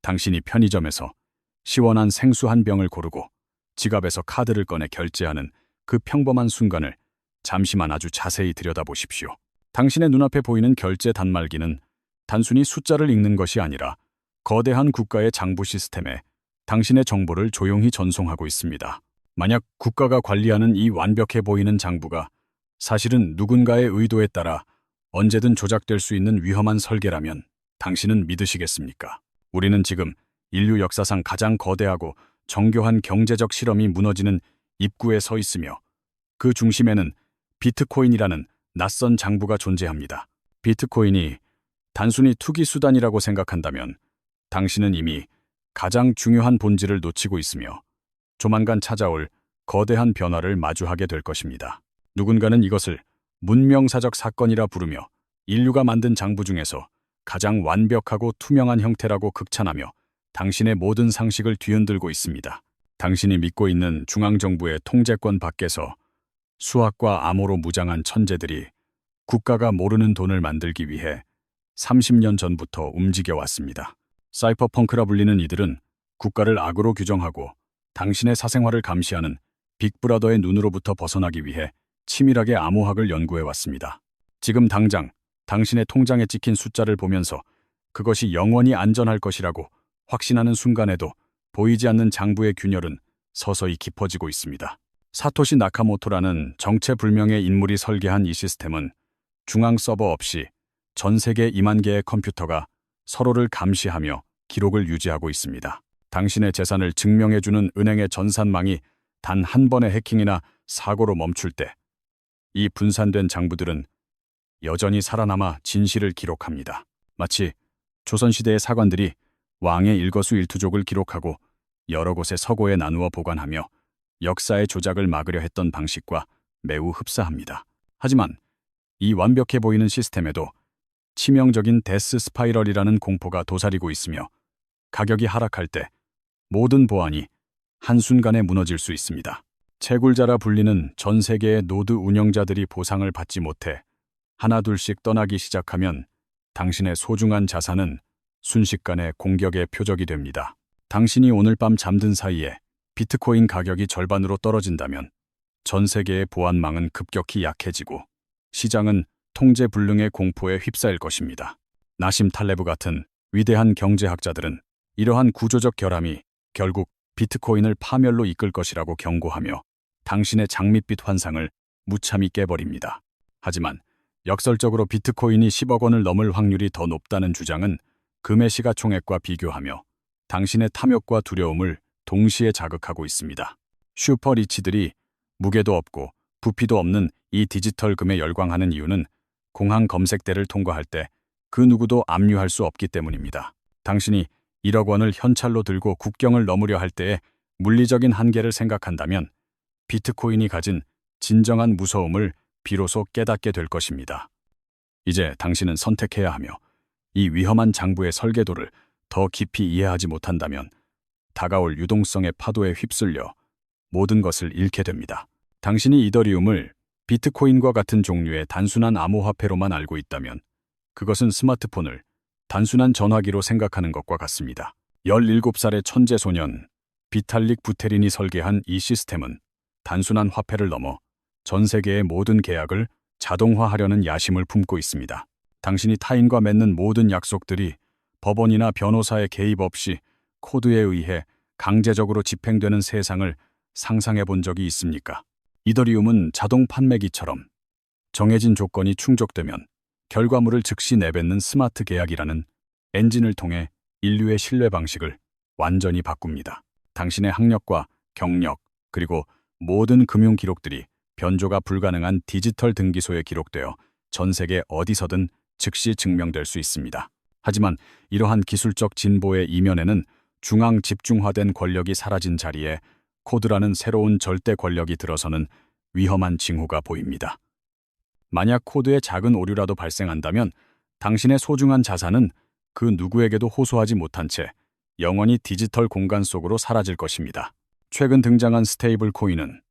당신이 편의점에서 시원한 생수 한 병을 고르고 지갑에서 카드를 꺼내 결제하는 그 평범한 순간을 잠시만 아주 자세히 들여다보십시오. 당신의 눈앞에 보이는 결제 단말기는 단순히 숫자를 읽는 것이 아니라 거대한 국가의 장부 시스템에 당신의 정보를 조용히 전송하고 있습니다. 만약 국가가 관리하는 이 완벽해 보이는 장부가 사실은 누군가의 의도에 따라 언제든 조작될 수 있는 위험한 설계라면 당신은 믿으시겠습니까? 우리는 지금 인류 역사상 가장 거대하고 정교한 경제적 실험이 무너지는 입구에 서 있으며 그 중심에는 비트코인이라는 낯선 장부가 존재합니다. 비트코인이 단순히 투기 수단이라고 생각한다면 당신은 이미 가장 중요한 본질을 놓치고 있으며 조만간 찾아올 거대한 변화를 마주하게 될 것입니다. 누군가는 이것을 문명사적 사건이라 부르며 인류가 만든 장부 중에서 가장 완벽하고 투명한 형태라고 극찬하며 당신의 모든 상식을 뒤흔들고 있습니다. 당신이 믿고 있는 중앙정부의 통제권 밖에서 수학과 암호로 무장한 천재들이 국가가 모르는 돈을 만들기 위해 30년 전부터 움직여왔습니다. 사이퍼펑크라 불리는 이들은 국가를 악으로 규정하고 당신의 사생활을 감시하는 빅브라더의 눈으로부터 벗어나기 위해 치밀하게 암호학을 연구해왔습니다. 지금 당장 당신의 통장에 찍힌 숫자를 보면서 그것이 영원히 안전할 것이라고 확신하는 순간에도 보이지 않는 장부의 균열은 서서히 깊어지고 있습니다. 사토시 나카모토라는 정체불명의 인물이 설계한 이 시스템은 중앙 서버 없이 전 세계 2만 개의 컴퓨터가 서로를 감시하며 기록을 유지하고 있습니다. 당신의 재산을 증명해주는 은행의 전산망이 단 한 번의 해킹이나 사고로 멈출 때 이 분산된 장부들은 여전히 살아남아 진실을 기록합니다. 마치 조선시대의 사관들이 왕의 일거수일투족을 기록하고 여러 곳에 서고에 나누어 보관하며 역사의 조작을 막으려 했던 방식과 매우 흡사합니다. 하지만 이 완벽해 보이는 시스템에도 치명적인 데스 스파이럴이라는 공포가 도사리고 있으며 가격이 하락할 때 모든 보안이 한순간에 무너질 수 있습니다. 채굴자라 불리는 전 세계의 노드 운영자들이 보상을 받지 못해 하나둘씩 떠나기 시작하면 당신의 소중한 자산은 순식간에 공격의 표적이 됩니다. 당신이 오늘 밤 잠든 사이에 비트코인 가격이 절반으로 떨어진다면 전 세계의 보안망은 급격히 약해지고 시장은 통제불능의 공포에 휩싸일 것입니다. 나심 탈레브 같은 위대한 경제학자들은 이러한 구조적 결함이 결국 비트코인을 파멸로 이끌 것이라고 경고하며 당신의 장밋빛 환상을 무참히 깨버립니다. 하지만 역설적으로 비트코인이 10억 원을 넘을 확률이 더 높다는 주장은 금의 시가총액과 비교하며 당신의 탐욕과 두려움을 동시에 자극하고 있습니다. 슈퍼리치들이 무게도 없고 부피도 없는 이 디지털 금에 열광하는 이유는 공항 검색대를 통과할 때 그 누구도 압류할 수 없기 때문입니다. 당신이 1억 원을 현찰로 들고 국경을 넘으려 할 때의 물리적인 한계를 생각한다면 비트코인이 가진 진정한 무서움을 비로소 깨닫게 될 것입니다. 이제 당신은 선택해야 하며 이 위험한 장부의 설계도를 더 깊이 이해하지 못한다면 다가올 유동성의 파도에 휩쓸려 모든 것을 잃게 됩니다. 당신이 이더리움을 비트코인과 같은 종류의 단순한 암호화폐로만 알고 있다면 그것은 스마트폰을 단순한 전화기로 생각하는 것과 같습니다. 17살의 천재 소년 비탈릭 부테린이 설계한 이 시스템은 단순한 화폐를 넘어 전 세계의 모든 계약을 자동화하려는 야심을 품고 있습니다. 당신이 타인과 맺는 모든 약속들이 법원이나 변호사의 개입 없이 코드에 의해 강제적으로 집행되는 세상을 상상해 본 적이 있습니까? 이더리움은 자동 판매기처럼 정해진 조건이 충족되면 결과물을 즉시 내뱉는 스마트 계약이라는 엔진을 통해 인류의 신뢰 방식을 완전히 바꿉니다. 당신의 학력과 경력 그리고 모든 금융 기록들이 변조가 불가능한 디지털 등기소에 기록되어 전 세계 어디서든 즉시 증명될 수 있습니다. 하지만 이러한 기술적 진보의 이면에는 중앙 집중화된 권력이 사라진 자리에 코드라는 새로운 절대 권력이 들어서는 위험한 징후가 보입니다. 만약 코드에 작은 오류라도 발생한다면 당신의 소중한 자산은 그 누구에게도 호소하지 못한 채 영원히 디지털 공간 속으로 사라질 것입니다. 최근 등장한 스테이블 코인은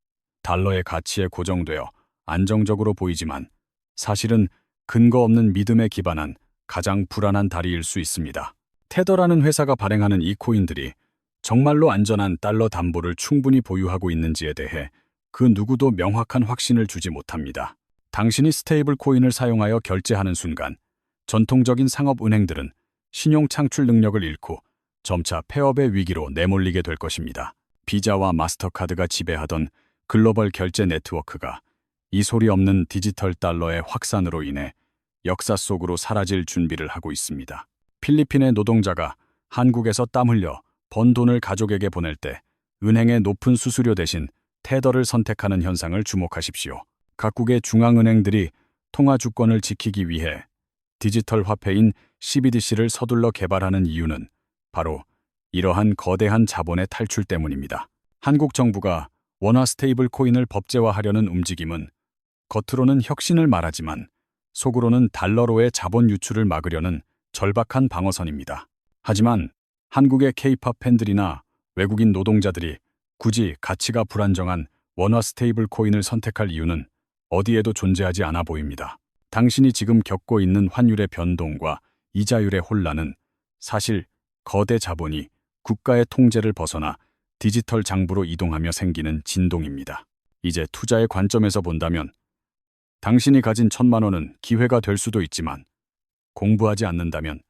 달러의 가치에 고정되어 안정적으로 보이지만 사실은 근거 없는 믿음에 기반한 가장 불안한 다리일 수 있습니다. 테더라는 회사가 발행하는 이 코인들이 정말로 안전한 달러 담보를 충분히 보유하고 있는지에 대해 그 누구도 명확한 확신을 주지 못합니다. 당신이 스테이블 코인을 사용하여 결제하는 순간 전통적인 상업은행들은 신용 창출 능력을 잃고 점차 폐업의 위기로 내몰리게 될 것입니다. 비자와 마스터카드가 지배하던 글로벌 결제 네트워크가 이 소리 없는 디지털 달러의 확산으로 인해 역사 속으로 사라질 준비를 하고 있습니다. 필리핀의 노동자가 한국에서 땀 흘려 번 돈을 가족에게 보낼 때 은행의 높은 수수료 대신 테더를 선택하는 현상을 주목하십시오. 각국의 중앙은행들이 통화 주권을 지키기 위해 디지털 화폐인 CBDC를 서둘러 개발하는 이유는 바로 이러한 거대한 자본의 탈출 때문입니다. 한국 정부가 원화 스테이블 코인을 법제화하려는 움직임은 겉으로는 혁신을 말하지만 속으로는 달러로의 자본 유출을 막으려는 절박한 방어선입니다. 하지만 한국의 K-팝 팬들이나 외국인 노동자들이 굳이 가치가 불안정한 원화 스테이블 코인을 선택할 이유는 어디에도 존재하지 않아 보입니다. 당신이 지금 겪고 있는 환율의 변동과 이자율의 혼란은 사실 거대 자본이 국가의 통제를 벗어나 디지털 장부로 이동하며 생기는 진동입니다. 이제 투자의 관점에서 본다면 당신이 가진 1,000만 원은 기회가 될 수도 있지만 공부하지 않는다면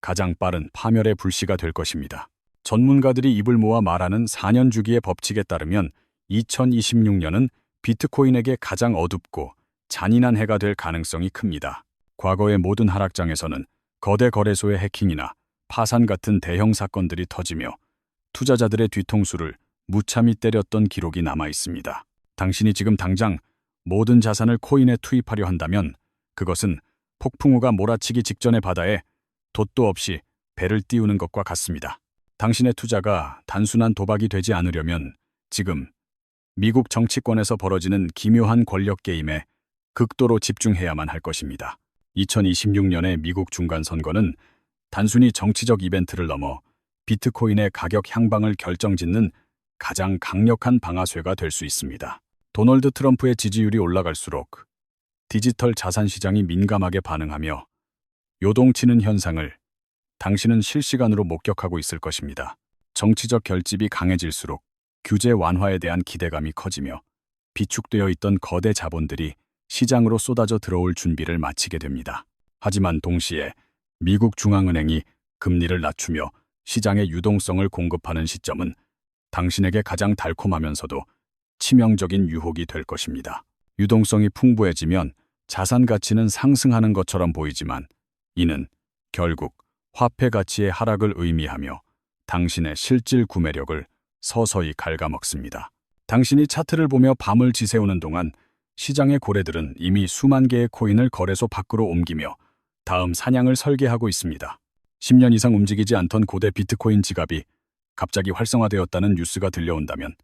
가장 빠른 파멸의 불씨가 될 것입니다. 전문가들이 입을 모아 말하는 4년 주기의 법칙에 따르면 2026년은 비트코인에게 가장 어둡고 잔인한 해가 될 가능성이 큽니다. 과거의 모든 하락장에서는 거대 거래소의 해킹이나 파산 같은 대형 사건들이 터지며 투자자들의 뒤통수를 무참히 때렸던 기록이 남아 있습니다. 당신이 지금 당장 모든 자산을 코인에 투입하려 한다면 그것은 폭풍우가 몰아치기 직전의 바다에 돛도 없이 배를 띄우는 것과 같습니다. 당신의 투자가 단순한 도박이 되지 않으려면 지금 미국 정치권에서 벌어지는 기묘한 권력 게임에 극도로 집중해야만 할 것입니다. 2026년의 미국 중간선거는 단순히 정치적 이벤트를 넘어 비트코인의 가격 향방을 결정짓는 가장 강력한 방아쇠가 될 수 있습니다. 도널드 트럼프의 지지율이 올라갈수록 디지털 자산 시장이 민감하게 반응하며 요동치는 현상을 당신은 실시간으로 목격하고 있을 것입니다. 정치적 결집이 강해질수록 규제 완화에 대한 기대감이 커지며 비축되어 있던 거대 자본들이 시장으로 쏟아져 들어올 준비를 마치게 됩니다. 하지만 동시에 미국 중앙은행이 금리를 낮추며 시장의 유동성을 공급하는 시점은 당신에게 가장 달콤하면서도 치명적인 유혹이 될 것입니다. 유동성이 풍부해지면 자산 가치는 상승하는 것처럼 보이지만 이는 결국 화폐 가치의 하락을 의미하며 당신의 실질 구매력을 서서히 갉아먹습니다. 당신이 차트를 보며 밤을 지새우는 동안 시장의 고래들은 이미 수만 개의 코인을 거래소 밖으로 옮기며 다음 사냥을 설계하고 있습니다. 10년 이상 움직이지 않던 고대 비트코인 지갑이 갑자기 활성화되었다는 뉴스가 들려온다면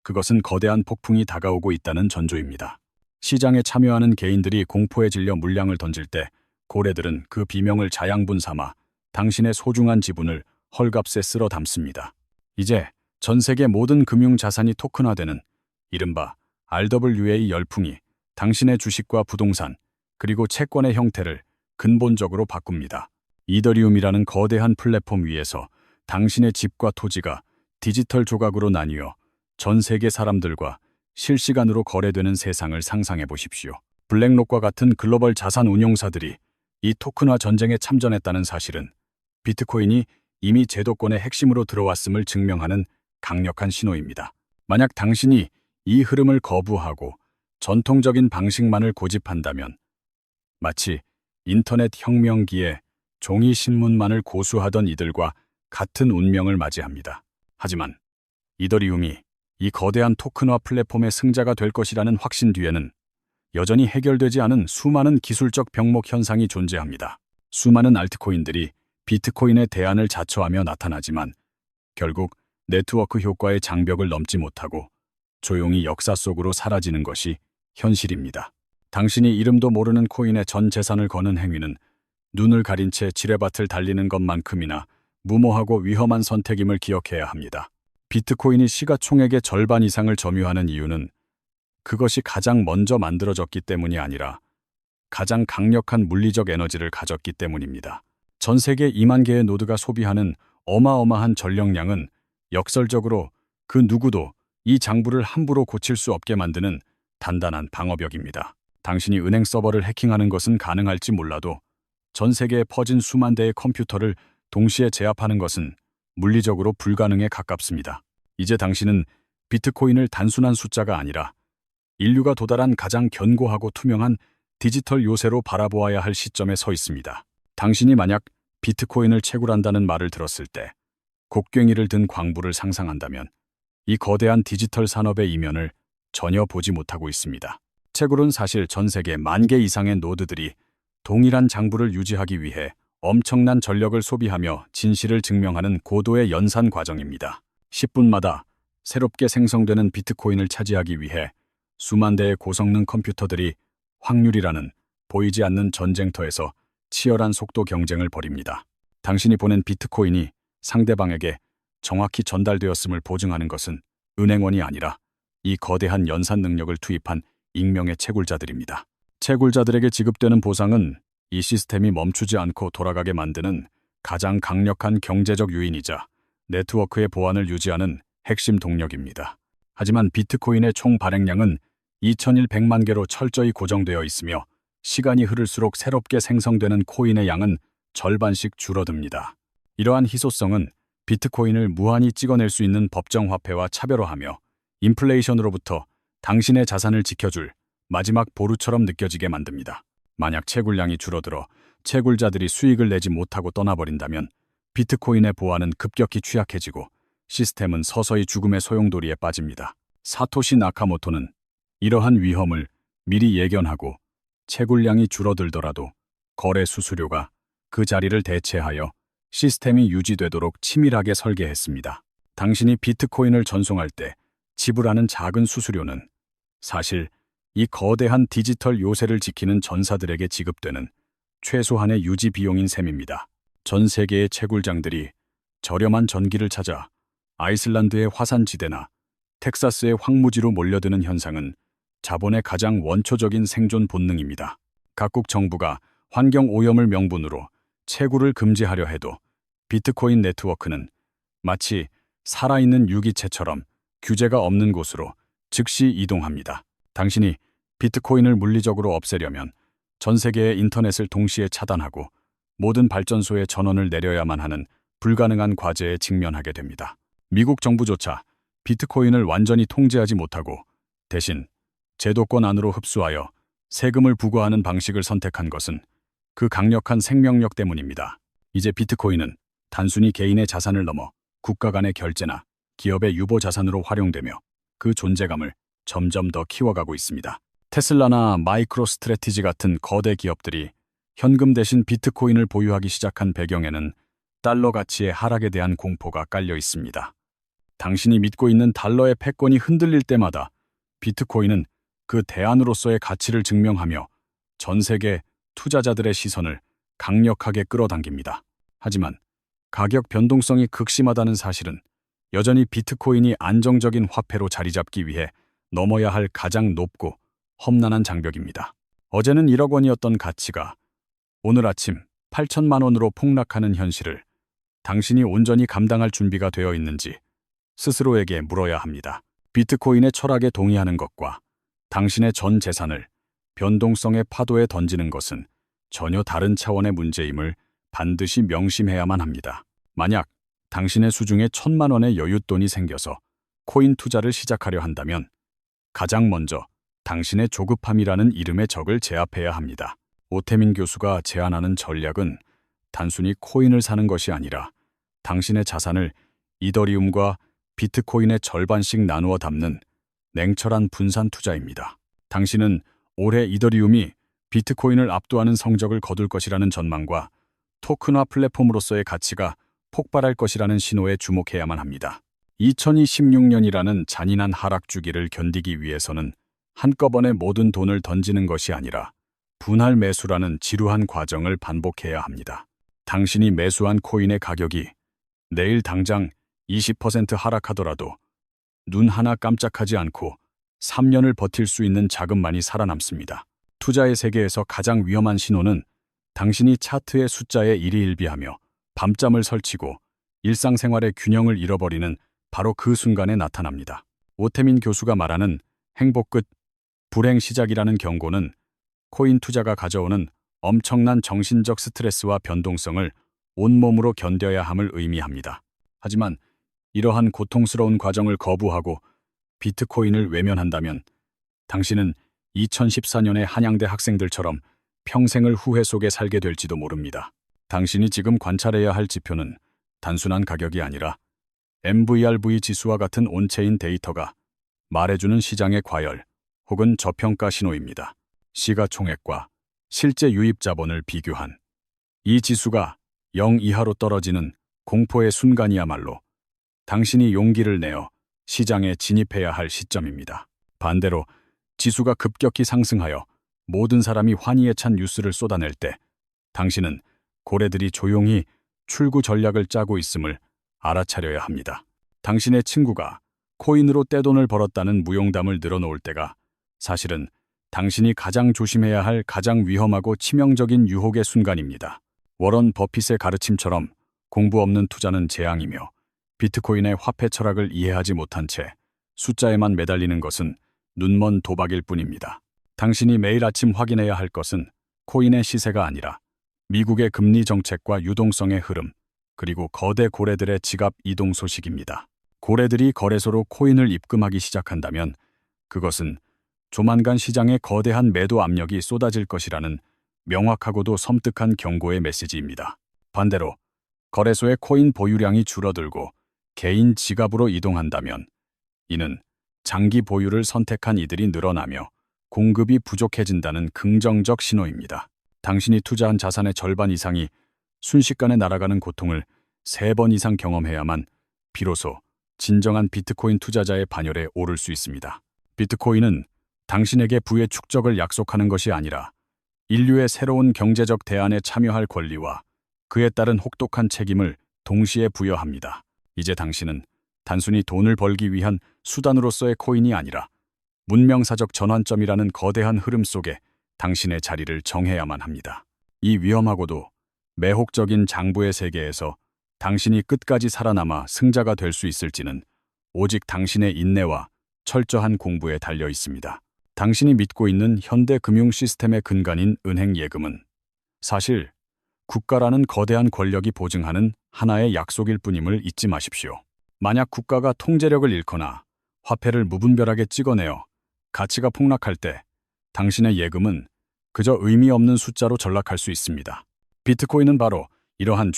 그것은 거대한 폭풍이 다가오고 있다는 전조입니다. 시장에 참여하는 개인들이 공포에 질려 물량을 던질 때 고래들은 그 비명을 자양분 삼아 당신의 소중한 지분을 헐값에 쓸어 담습니다. 이제 전 세계 모든 금융 자산이 토큰화되는 이른바 RWA 열풍이 당신의 주식과 부동산 그리고 채권의 형태를 근본적으로 바꿉니다. 이더리움이라는 거대한 플랫폼 위에서 당신의 집과 토지가 디지털 조각으로 나뉘어 전 세계 사람들과 실시간으로 거래되는 세상을 상상해 보십시오. 블랙록과 같은 글로벌 자산 운용사들이 이 토큰화 전쟁에 참전했다는 사실은 비트코인이 이미 제도권의 핵심으로 들어왔음을 증명하는 강력한 신호입니다. 만약 당신이 이 흐름을 거부하고 전통적인 방식만을 고집한다면 마치 인터넷 혁명기에 종이 신문만을 고수하던 이들과 같은 운명을 맞이합니다. 하지만 이더리움이 이 거대한 토큰화 플랫폼의 승자가 될 것이라는 확신 뒤에는 여전히 해결되지 않은 수많은 기술적 병목 현상이 존재합니다. 수많은 알트코인들이 비트코인의 대안을 자처하며 나타나지만 결국 네트워크 효과의 장벽을 넘지 못하고 조용히 역사 속으로 사라지는 것이 현실입니다. 당신이 이름도 모르는 코인의 전 재산을 거는 행위는 눈을 가린 채 지뢰밭을 달리는 것만큼이나 무모하고 위험한 선택임을 기억해야 합니다. 비트코인이 시가총액의 절반 이상을 점유하는 이유는 그것이 가장 먼저 만들어졌기 때문이 아니라 가장 강력한 물리적 에너지를 가졌기 때문입니다. 전 세계 2만 개의 노드가 소비하는 어마어마한 전력량은 역설적으로 그 누구도 이 장부를 함부로 고칠 수 없게 만드는 단단한 방어벽입니다. 당신이 은행 서버를 해킹하는 것은 가능할지 몰라도 전 세계에 퍼진 수만 대의 컴퓨터를 동시에 제압하는 것은 물리적으로 불가능에 가깝습니다. 이제 당신은 비트코인을 단순한 숫자가 아니라 인류가 도달한 가장 견고하고 투명한 디지털 요새로 바라보아야 할 시점에 서 있습니다. 당신이 만약 비트코인을 채굴한다는 말을 들었을 때 곡괭이를 든 광부를 상상한다면 이 거대한 디지털 산업의 이면을 전혀 보지 못하고 있습니다. 채굴은 사실 전 세계 1만 개 이상의 노드들이 동일한 장부를 유지하기 위해 엄청난 전력을 소비하며 진실을 증명하는 고도의 연산 과정입니다. 10분마다 새롭게 생성되는 비트코인을 차지하기 위해 수만 대의 고성능 컴퓨터들이 확률이라는 보이지 않는 전쟁터에서 치열한 속도 경쟁을 벌입니다. 당신이 보낸 비트코인이 상대방에게 정확히 전달되었음을 보증하는 것은 은행원이 아니라 이 거대한 연산 능력을 투입한 익명의 채굴자들입니다. 채굴자들에게 지급되는 보상은 이 시스템이 멈추지 않고 돌아가게 만드는 가장 강력한 경제적 요인이자 네트워크의 보안을 유지하는 핵심 동력입니다. 하지만 비트코인의 총 발행량은 2100만 개로 철저히 고정되어 있으며 시간이 흐를수록 새롭게 생성되는 코인의 양은 절반씩 줄어듭니다. 이러한 희소성은 비트코인을 무한히 찍어낼 수 있는 법정 화폐와 차별화하며 인플레이션으로부터 당신의 자산을 지켜줄 마지막 보루처럼 느껴지게 만듭니다. 만약 채굴량이 줄어들어 채굴자들이 수익을 내지 못하고 떠나버린다면 비트코인의 보안은 급격히 취약해지고 시스템은 서서히 죽음의 소용돌이에 빠집니다. 사토시 나카모토는 이러한 위험을 미리 예견하고 채굴량이 줄어들더라도 거래 수수료가 그 자리를 대체하여 시스템이 유지되도록 치밀하게 설계했습니다. 당신이 비트코인을 전송할 때 지불하는 작은 수수료는 사실 이 거대한 디지털 요새를 지키는 전사들에게 지급되는 최소한의 유지 비용인 셈입니다. 전 세계의 채굴장들이 저렴한 전기를 찾아 아이슬란드의 화산지대나 텍사스의 황무지로 몰려드는 현상은 자본의 가장 원초적인 생존 본능입니다. 각국 정부가 환경 오염을 명분으로 채굴을 금지하려 해도 비트코인 네트워크는 마치 살아있는 유기체처럼 규제가 없는 곳으로 즉시 이동합니다. 당신이 비트코인을 물리적으로 없애려면 전 세계의 인터넷을 동시에 차단하고 모든 발전소에 전원을 내려야만 하는 불가능한 과제에 직면하게 됩니다. 미국 정부조차 비트코인을 완전히 통제하지 못하고 대신 제도권 안으로 흡수하여 세금을 부과하는 방식을 선택한 것은 그 강력한 생명력 때문입니다. 이제 비트코인은 단순히 개인의 자산을 넘어 국가 간의 결제나 기업의 유보 자산으로 활용되며 그 존재감을 점점 더 키워가고 있습니다. 테슬라나 마이크로스트래티지 같은 거대 기업들이 현금 대신 비트코인을 보유하기 시작한 배경에는 달러 가치의 하락에 대한 공포가 깔려 있습니다. 당신이 믿고 있는 달러의 패권이 흔들릴 때마다 비트코인은 그 대안으로서의 가치를 증명하며 전 세계 투자자들의 시선을 강력하게 끌어당깁니다. 하지만 가격 변동성이 극심하다는 사실은 여전히 비트코인이 안정적인 화폐로 자리 잡기 위해 넘어야 할 가장 높고 험난한 장벽입니다. 어제는 1억 원이었던 가치가 오늘 아침 8천만 원으로 폭락하는 현실을 당신이 온전히 감당할 준비가 되어 있는지 스스로에게 물어야 합니다. 비트코인의 철학에 동의하는 것과 당신의 전 재산을 변동성의 파도에 던지는 것은 전혀 다른 차원의 문제임을 반드시 명심해야만 합니다. 만약 당신의 수중에 1,000만 원의 여윳돈이 생겨서 코인 투자를 시작하려 한다면 가장 먼저 당신의 조급함이라는 이름의 적을 제압해야 합니다. 오태민 교수가 제안하는 전략은 단순히 코인을 사는 것이 아니라 당신의 자산을 이더리움과 비트코인의 절반씩 나누어 담는 냉철한 분산 투자입니다. 당신은 올해 이더리움이 비트코인을 압도하는 성적을 거둘 것이라는 전망과 토큰화 플랫폼으로서의 가치가 폭발할 것이라는 신호에 주목해야만 합니다. 2026년이라는 잔인한 하락 주기를 견디기 위해서는 한꺼번에 모든 돈을 던지는 것이 아니라 분할 매수라는 지루한 과정을 반복해야 합니다. 당신이 매수한 코인의 가격이 내일 당장 20% 하락하더라도 눈 하나 깜짝하지 않고 3년을 버틸 수 있는 자금만이 살아남습니다. 투자의 세계에서 가장 위험한 신호는 당신이 차트의 숫자에 일희일비하며 밤잠을 설치고 일상생활의 균형을 잃어버리는 바로 그 순간에 나타납니다. 오태민 교수가 말하는 행복 끝, 불행 시작이라는 경고는 코인 투자가 가져오는 엄청난 정신적 스트레스와 변동성을 온몸으로 견뎌야 함을 의미합니다. 하지만 이러한 고통스러운 과정을 거부하고 비트코인을 외면한다면 당신은 2014년의 한양대 학생들처럼 평생을 후회 속에 살게 될지도 모릅니다. 당신이 지금 관찰해야 할 지표는 단순한 가격이 아니라 MVRV 지수와 같은 온체인 데이터가 말해주는 시장의 과열 혹은 저평가 신호입니다. 시가총액과 실제 유입 자본을 비교한 이 지수가 0 이하로 떨어지는 공포의 순간이야말로 당신이 용기를 내어 시장에 진입해야 할 시점입니다. 반대로 지수가 급격히 상승하여 모든 사람이 환희에 찬 뉴스를 쏟아낼 때 당신은 고래들이 조용히 출구 전략을 짜고 있음을 알아차려야 합니다. 당신의 친구가 코인으로 떼돈을 벌었다는 무용담을 늘어놓을 때가 사실은 당신이 가장 조심해야 할 가장 위험하고 치명적인 유혹의 순간입니다. 워런 버핏의 가르침처럼 공부 없는 투자는 재앙이며 비트코인의 화폐 철학을 이해하지 못한 채 숫자에만 매달리는 것은 눈먼 도박일 뿐입니다. 당신이 매일 아침 확인해야 할 것은 코인의 시세가 아니라 미국의 금리 정책과 유동성의 흐름, 그리고 거대 고래들의 지갑 이동 소식입니다. 고래들이 거래소로 코인을 입금하기 시작한다면 그것은 조만간 시장에 거대한 매도 압력이 쏟아질 것이라는 명확하고도 섬뜩한 경고의 메시지입니다. 반대로 거래소의 코인 보유량이 줄어들고 개인 지갑으로 이동한다면 이는 장기 보유를 선택한 이들이 늘어나며 공급이 부족해진다는 긍정적 신호입니다. 당신이 투자한 자산의 절반 이상이 순식간에 날아가는 고통을 3번 이상 경험해야만 비로소 진정한 비트코인 투자자의 반열에 오를 수 있습니다. 비트코인은 당신에게 부의 축적을 약속하는 것이 아니라 인류의 새로운 경제적 대안에 참여할 권리와 그에 따른 혹독한 책임을 동시에 부여합니다. 이제 당신은 단순히 돈을 벌기 위한 수단으로서의 코인이 아니라 문명사적 전환점이라는 거대한 흐름 속에 당신의 자리를 정해야만 합니다. 이 위험하고도 매혹적인 장부의 세계에서 당신이 끝까지 살아남아 승자가 될 수 있을지는 오직 당신의 인내와 철저한 공부에 달려 있습니다. 당신이 믿고 있는 현대 금융 시스템의 근간인 은행 예금은 사실 국가라는 거대한 권력이 보증하는 하나의 약속일 뿐임을 잊지 마십시오. 만약 국가가 통제력을 잃거나 화폐를 무분별하게 찍어내어 가치가 폭락할 때 당신의 예금은 그저 의미 없는 숫자로 전락할 수 있습니다. 비트코인은 바로 이러한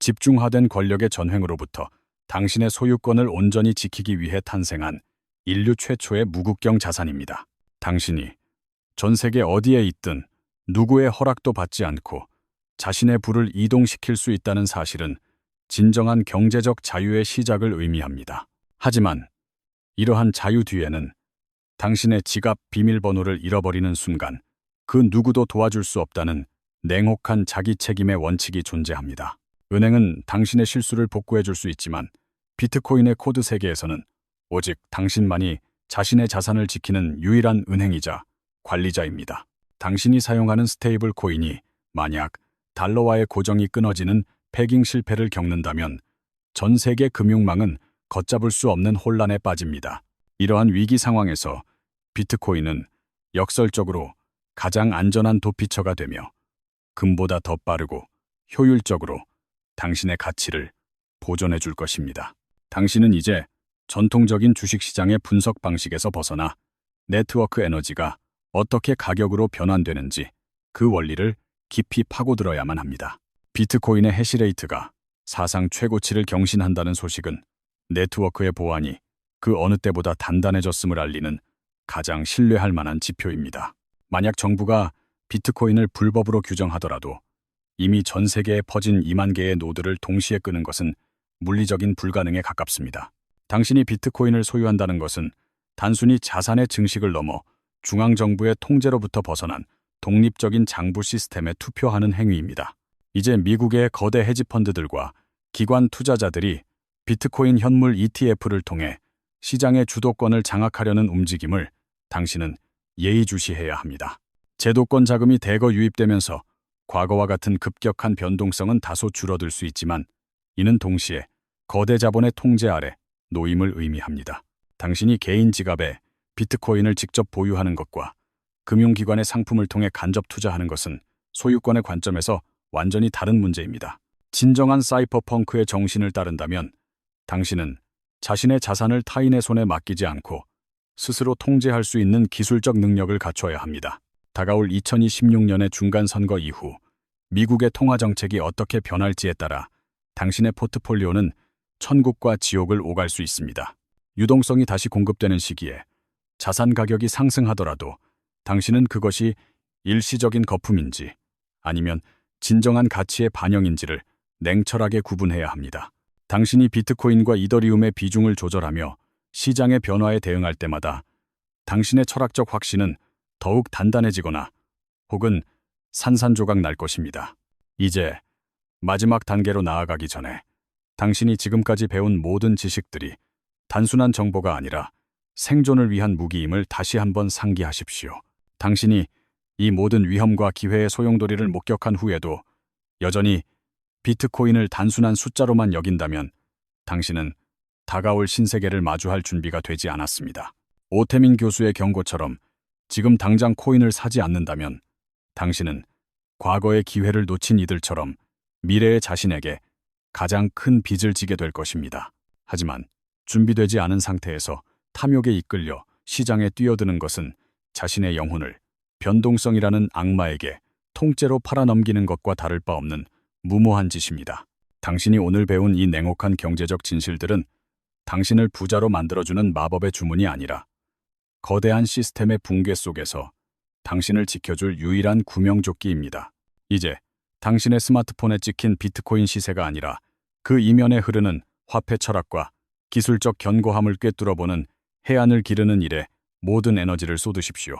집중화된 권력의 전횡으로부터 당신의 소유권을 온전히 지키기 위해 탄생한 인류 최초의 무국경 자산입니다. 당신이 전 세계 어디에 있든 누구의 허락도 받지 않고 자신의 부를 이동시킬 수 있다는 사실은 진정한 경제적 자유의 시작을 의미합니다. 하지만 이러한 자유 뒤에는 당신의 지갑 비밀번호를 잃어버리는 순간 그 누구도 도와줄 수 없다는 냉혹한 자기 책임의 원칙이 존재합니다. 은행은 당신의 실수를 복구해 줄 수 있지만 비트코인의 코드 세계에서는 오직 당신만이 자신의 자산을 지키는 유일한 은행이자 관리자입니다. 당신이 사용하는 스테이블 코인이 만약 달러와의 고정이 끊어지는 패깅 실패를 겪는다면 전 세계 금융망은 걷잡을 수 없는 혼란에 빠집니다. 이러한 위기 상황에서 비트코인은 역설적으로 가장 안전한 도피처가 되며 금보다 더 빠르고 효율적으로 당신의 가치를 보존해 줄 것입니다. 당신은 이제 전통적인 주식시장의 분석 방식에서 벗어나 네트워크 에너지가 어떻게 가격으로 변환되는지 그 원리를 깊이 파고들어야만 합니다. 비트코인의 해시레이트가 사상 최고치를 경신한다는 소식은 네트워크의 보안이 그 어느 때보다 단단해졌음을 알리는 가장 신뢰할 만한 지표입니다. 만약 정부가 비트코인을 불법으로 규정하더라도 이미 전 세계에 퍼진 2만 개의 노드를 동시에 끄는 것은 물리적인 불가능에 가깝습니다. 당신이 비트코인을 소유한다는 것은 단순히 자산의 증식을 넘어 중앙정부의 통제로부터 벗어난 독립적인 장부 시스템에 투표하는 행위입니다. 이제 미국의 거대 헤지펀드들과 기관 투자자들이 비트코인 현물 ETF를 통해 시장의 주도권을 장악하려는 움직임을 당신은 예의주시해야 합니다. 제도권 자금이 대거 유입되면서 과거와 같은 급격한 변동성은 다소 줄어들 수 있지만 이는 동시에 거대 자본의 통제 아래 노임을 의미합니다. 당신이 개인 지갑에 비트코인을 직접 보유하는 것과 금융기관의 상품을 통해 간접 투자하는 것은 소유권의 관점에서 완전히 다른 문제입니다. 진정한 사이퍼펑크의 정신을 따른다면 당신은 자신의 자산을 타인의 손에 맡기지 않고 스스로 통제할 수 있는 기술적 능력을 갖춰야 합니다. 다가올 2026년의 중간선거 이후 미국의 통화정책이 어떻게 변할지에 따라 당신의 포트폴리오는 천국과 지옥을 오갈 수 있습니다. 유동성이 다시 공급되는 시기에 자산 가격이 상승하더라도 당신은 그것이 일시적인 거품인지 아니면 진정한 가치의 반영인지를 냉철하게 구분해야 합니다. 당신이 비트코인과 이더리움의 비중을 조절하며 시장의 변화에 대응할 때마다 당신의 철학적 확신은 더욱 단단해지거나 혹은 산산조각 날 것입니다. 이제 마지막 단계로 나아가기 전에 당신이 지금까지 배운 모든 지식들이 단순한 정보가 아니라 생존을 위한 무기임을 다시 한번 상기하십시오. 당신이 이 모든 위험과 기회의 소용돌이를 목격한 후에도 여전히 비트코인을 단순한 숫자로만 여긴다면 당신은 다가올 신세계를 마주할 준비가 되지 않았습니다. 오태민 교수의 경고처럼 지금 당장 코인을 사지 않는다면 당신은 과거의 기회를 놓친 이들처럼 미래의 자신에게 가장 큰 빚을 지게 될 것입니다. 하지만 준비되지 않은 상태에서 탐욕에 이끌려 시장에 뛰어드는 것은 자신의 영혼을 변동성이라는 악마에게 통째로 팔아넘기는 것과 다를 바 없는 무모한 짓입니다. 당신이 오늘 배운 이 냉혹한 경제적 진실들은 당신을 부자로 만들어주는 마법의 주문이 아니라 거대한 시스템의 붕괴 속에서 당신을 지켜줄 유일한 구명조끼입니다. 이제 당신의 스마트폰에 찍힌 비트코인 시세가 아니라 그 이면에 흐르는 화폐 철학과 기술적 견고함을 꿰뚫어보는 해안을 기르는 일에 모든 에너지를 쏟으십시오.